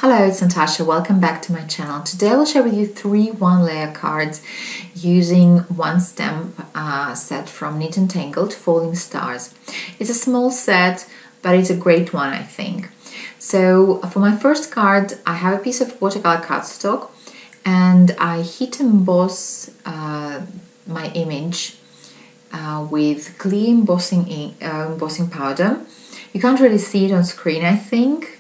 Hello, it's Natasha. Welcome back to my channel. Today I will share with you 3 one-layer cards using one stamp set from Neat and Tangled, Falling Stars. It's a small set, but it's a great one, I think. So for my first card, I have a piece of watercolor cardstock and I heat emboss my image with clear embossing powder. You can't really see it on screen, I think.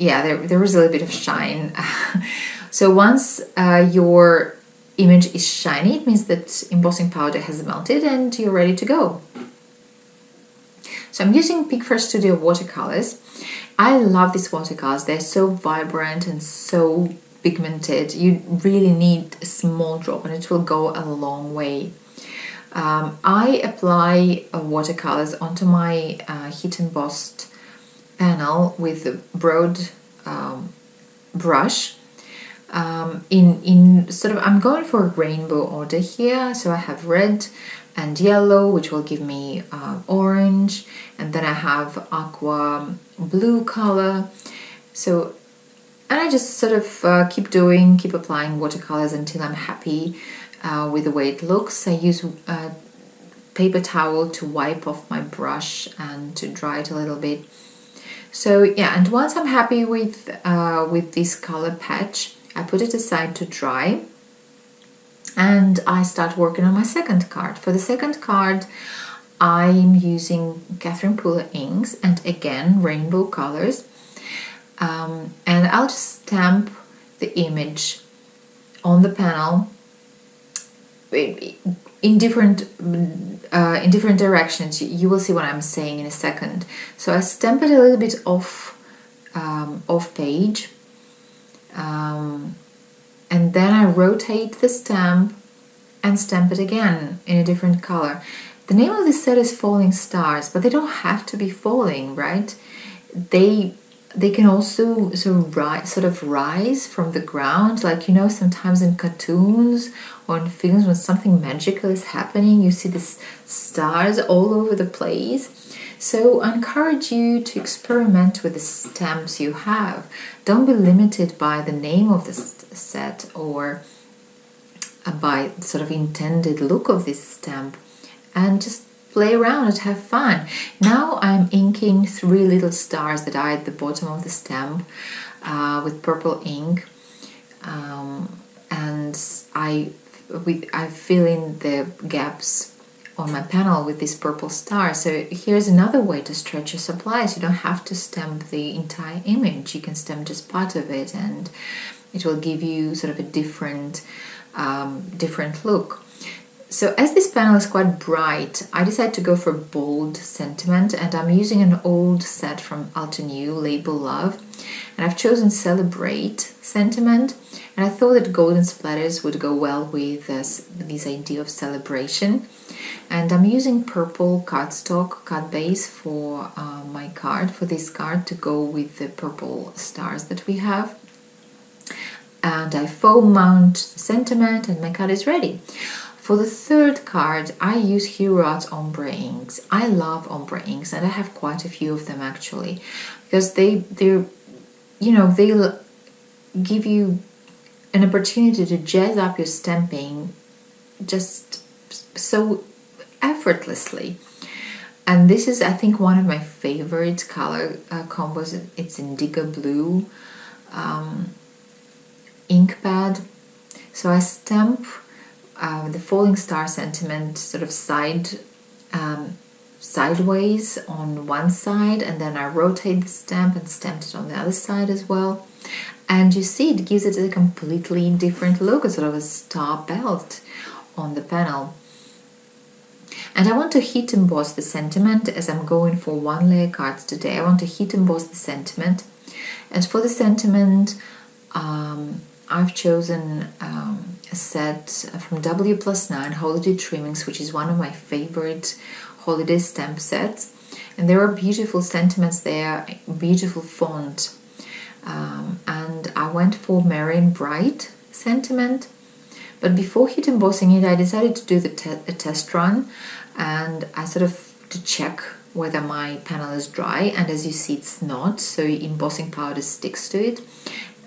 Yeah, there is a little bit of shine. So once your image is shiny, it means that embossing powder has melted and you're ready to go. So I'm using Pickford Studio watercolors. I love these watercolors. They're so vibrant and so pigmented. You really need a small drop and it will go a long way. I apply watercolors onto my heat embossed panel with a broad brush. I'm going for a rainbow order here, so I have red and yellow, which will give me orange, and then I have aqua blue color. So, and I just sort of keep applying watercolors until I'm happy with the way it looks. I use paper towel to wipe off my brush and to dry it a little bit. So yeah, and once I'm happy with this color patch, I put it aside to dry and I start working on my second card. For the second card, I'm using Catherine Pooler inks and again rainbow colors, and I'll just stamp the image on the panel in different directions. You will see what I'm saying in a second. So I stamp it a little bit off page, and then I rotate the stamp and stamp it again in a different color. The name of this set is Falling Stars, but they don't have to be falling, right? They can also sort of rise from the ground, like, you know, sometimes in cartoons or in films when something magical is happening, you see these stars all over the place. So I encourage you to experiment with the stamps you have. Don't be limited by the name of the set or by the sort of intended look of this stamp, and just play around and have fun. Now I'm inking 3 little stars that are at the bottom of the stamp with purple ink, and I fill in the gaps on my panel with this purple star. So here's another way to stretch your supplies. You don't have to stamp the entire image. You can stamp just part of it and it will give you sort of a different look. So as this panel is quite bright, I decided to go for bold sentiment, and I'm using an old set from Alter New, Label Love, and I've chosen Celebrate sentiment, and I thought that golden splatters would go well with this idea of celebration. And I'm using purple cardstock card base for my card, for this card, to go with the purple stars that we have. And I foam mount the sentiment and my card is ready. For the third card, I use Hero Arts ombre inks. I love ombre inks, and I have quite a few of them actually, because they'll give you an opportunity to jazz up your stamping just so effortly. And this is, I think, one of my favorite color combos. It's Indigo Blue ink pad. So I stamp the Falling Star sentiment sort of sideways on one side, and then I rotate the stamp and stamp it on the other side as well. And you see, it gives it a completely different look, a sort of a star belt on the panel. And I want to heat emboss the sentiment, as I'm going for 1-layer cards today. I want to heat emboss the sentiment, and for the sentiment I've chosen a set from W+9 Holiday Trimmings, which is one of my favorite holiday stamp sets, and there are beautiful sentiments there, beautiful font, and I went for Merry and Bright sentiment. But before heat embossing it, I decided to do a test run, and I sort of to check whether my panel is dry, and as you see it's not, so embossing powder sticks to it.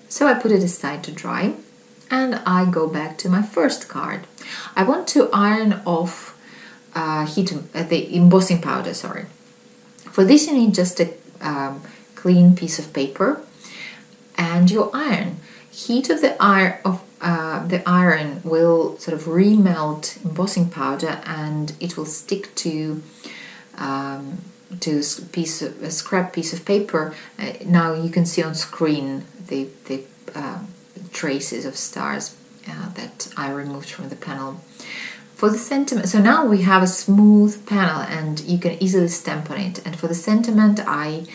So I put it aside to dry and I go back to my first card. I want to iron off the embossing powder, sorry. For this you need just a clean piece of paper and your iron. Heat of the iron will sort of remelt embossing powder and it will stick to a scrap piece of paper. Now you can see on screen the traces of stars that I removed from the panel. For the sentiment, so now we have a smooth panel and you can easily stamp on it. And for the sentiment, I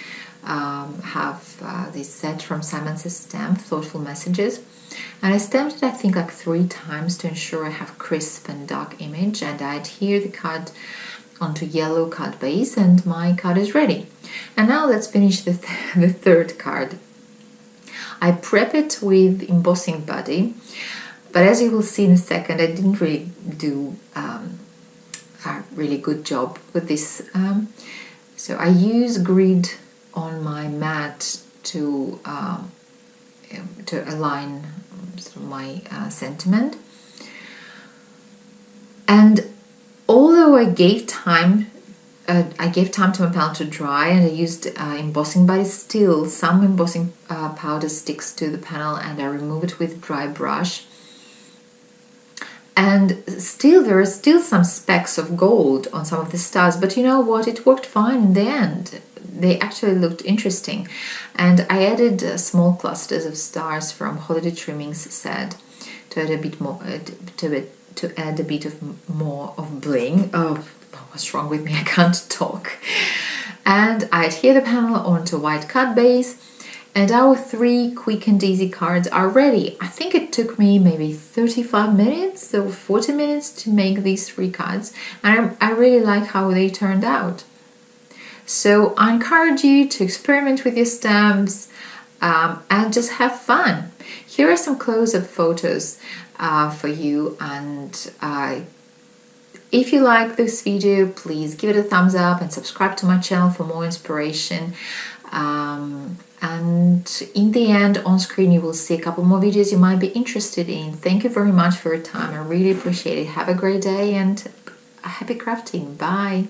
have this set from Simon Says Stamp, Thoughtful Messages. And I stamped it, I think, like 3 times to ensure I have crisp and dark image. And I adhere the card onto yellow card base and my card is ready. And now let's finish the third card. I prep it with embossing body. But as you will see in a second, I didn't really do a really good job with this. So I use grid on my mat to align sort of my sentiment. And although I gave time to my panel to dry and I used embossing body, still some embossing powder sticks to the panel and I remove it with a dry brush. And still, there are still some specks of gold on some of the stars, but you know what? It worked fine in the end. They actually looked interesting. And I added small clusters of stars from Holiday Trimmings set to add a bit more, to add a bit of more of bling. Oh, what's wrong with me? I can't talk. And I adhere the panel onto white card base. And our 3 quick and easy cards are ready. I think it took me maybe 35 minutes or 40 minutes to make these 3 cards. And I really like how they turned out. So I encourage you to experiment with your stamps and just have fun. Here are some close-up photos for you. And if you like this video, please give it a thumbs up and subscribe to my channel for more inspiration. And in the end, on screen, you will see a couple more videos you might be interested in. Thank you very much for your time. I really appreciate it. Have a great day and happy crafting. Bye.